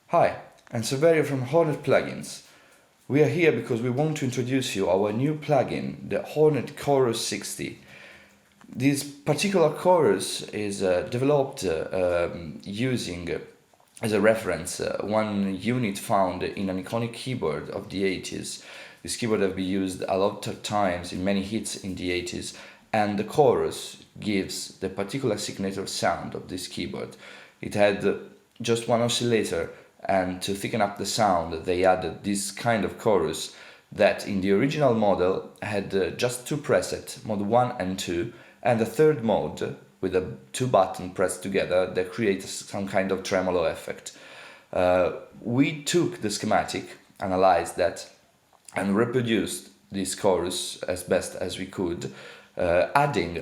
Hi, I'm Saverio from HoRNet Plugins. We are here because we want to introduce you our new plugin, the HoRNet Chorus60. This particular chorus is developed using as a reference one unit found in an iconic keyboard of the 80s. This keyboard has been used a lot of times in many hits in the 80s, and the chorus gives the particular signature sound of this keyboard. It had just one oscillator, and to thicken up the sound they added this kind of chorus that in the original model had just two presets, mode 1 and 2, and a third mode with a two button pressed together that creates some kind of tremolo effect. We took the schematic, analyzed that, and reproduced this chorus as best as we could, adding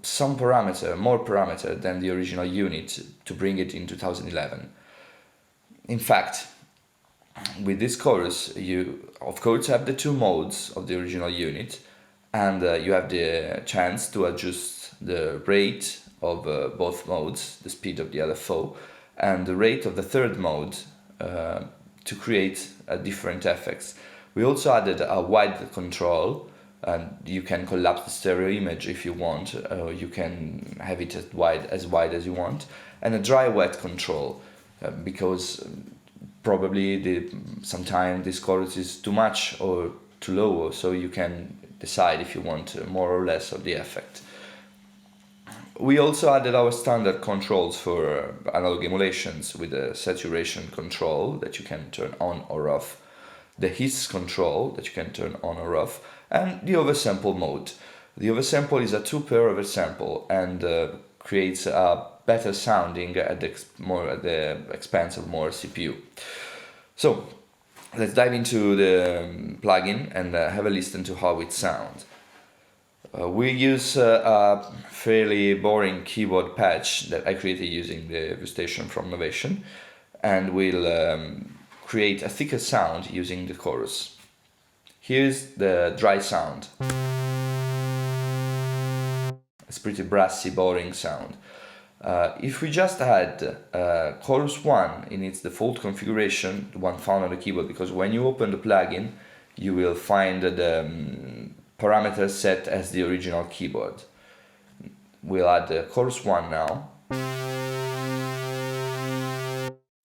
some parameter, more parameter than the original unit to bring it in 2011. In fact, with this chorus you of course have the two modes of the original unit, and you have the chance to adjust the rate of both modes, the speed of the LFO and the rate of the third mode, to create different effects. We also added a wide control, and you can collapse the stereo image if you want, you can have it as wide as you want, and a dry-wet control, because probably sometimes this chorus is too much or too low, so you can decide if you want more or less of the effect. We also added our standard controls for analog emulations with a saturation control that you can turn on or off, the hiss control that you can turn on or off, and the oversample mode. The oversample is a two-pair oversample and creates a better sounding at the expense of more CPU. So let's dive into the plugin and have a listen to how it sounds. We use a fairly boring keyboard patch that I created using the ViewStation from Novation, and we'll create a thicker sound using the chorus. Here's the dry sound. It's pretty brassy, boring sound. If we just add chorus 1 in its default configuration, the one found on the keyboard, because when you open the plugin you will find the parameters set as the original keyboard. We'll add the chorus 1 now.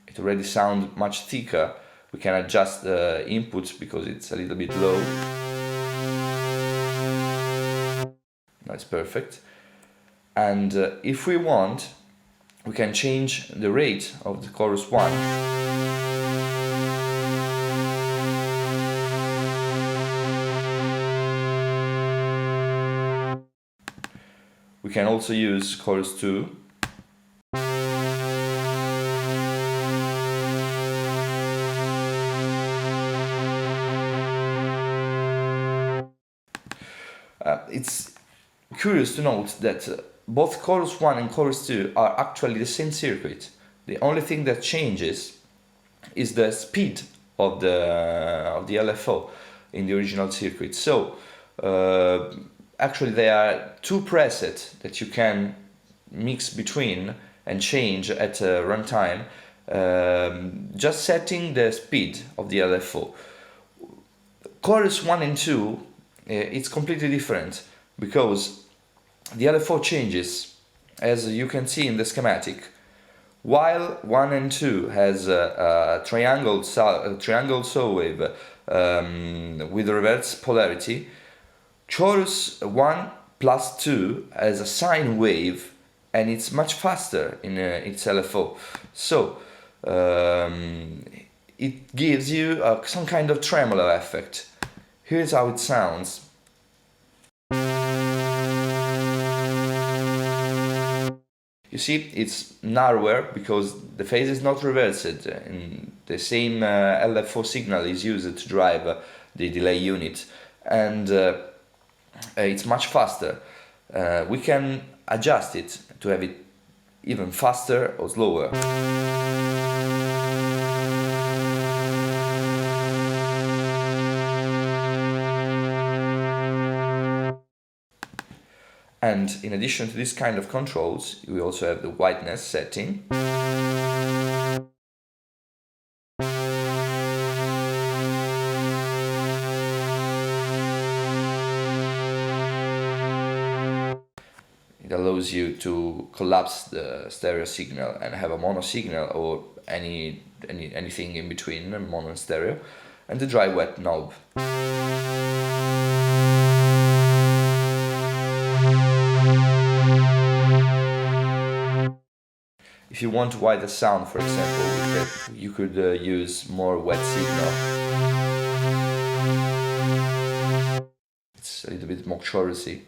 It already sounds much thicker. We can adjust the inputs because it's a little bit low. That's perfect. And if we want, we can change the rate of the chorus 1. We can also use chorus 2. It's curious to note that both chorus 1 and chorus 2 are actually the same circuit. The only thing that changes is the speed of the LFO in the original circuit. So actually there are two presets that you can mix between and change at runtime, just setting the speed of the LFO. Chorus 1 and 2, it's completely different, because the LFO changes, as you can see in the schematic. While 1 and 2 has a triangle saw wave with reverse polarity, chorus 1 plus 2 has a sine wave, and it's much faster in its LFO. So it gives you some kind of tremolo effect. Here's how it sounds. You see, it's narrower because the phase is not reversed, and the same LFO signal is used to drive the delay unit, and it's much faster. We can adjust it to have it even faster or slower. And in addition to this kind of controls, we also have the whiteness setting. It allows you to collapse the stereo signal and have a mono signal or anything in between, mono and stereo, and the dry wet knob. If you want wider sound, for example, you could use more wet signal. It's a little bit more chorusy.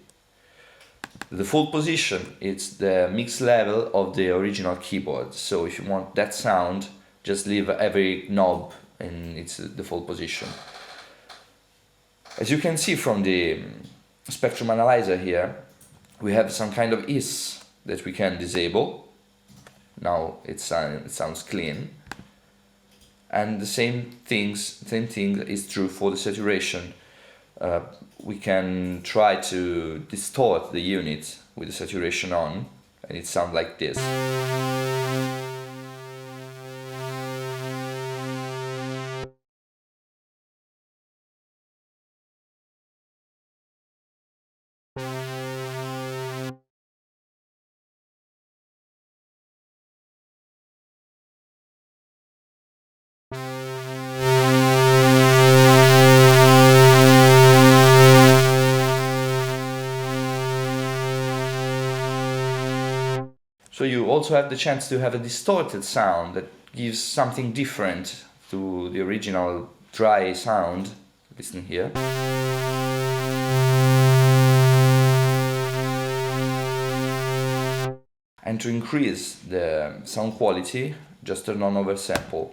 The full position, it's the mix level of the original keyboard. So if you want that sound, just leave every knob in its default position. As you can see from the spectrum analyzer here, we have some kind of is that we can disable. Now it sounds clean. And the same thing is true for the saturation. We can try to distort the unit with the saturation on, and it sounds like this. So you also have the chance to have a distorted sound that gives something different to the original dry sound. Listen here. And to increase the sound quality, just turn on oversample.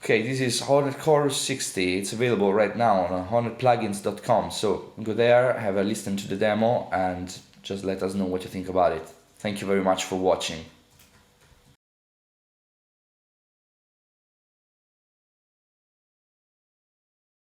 Okay, this is HoRNet Chorus60. It's available right now on HoRNetPlugins.com. So go there, have a listen to the demo, and just let us know what you think about it. Thank you very much for watching.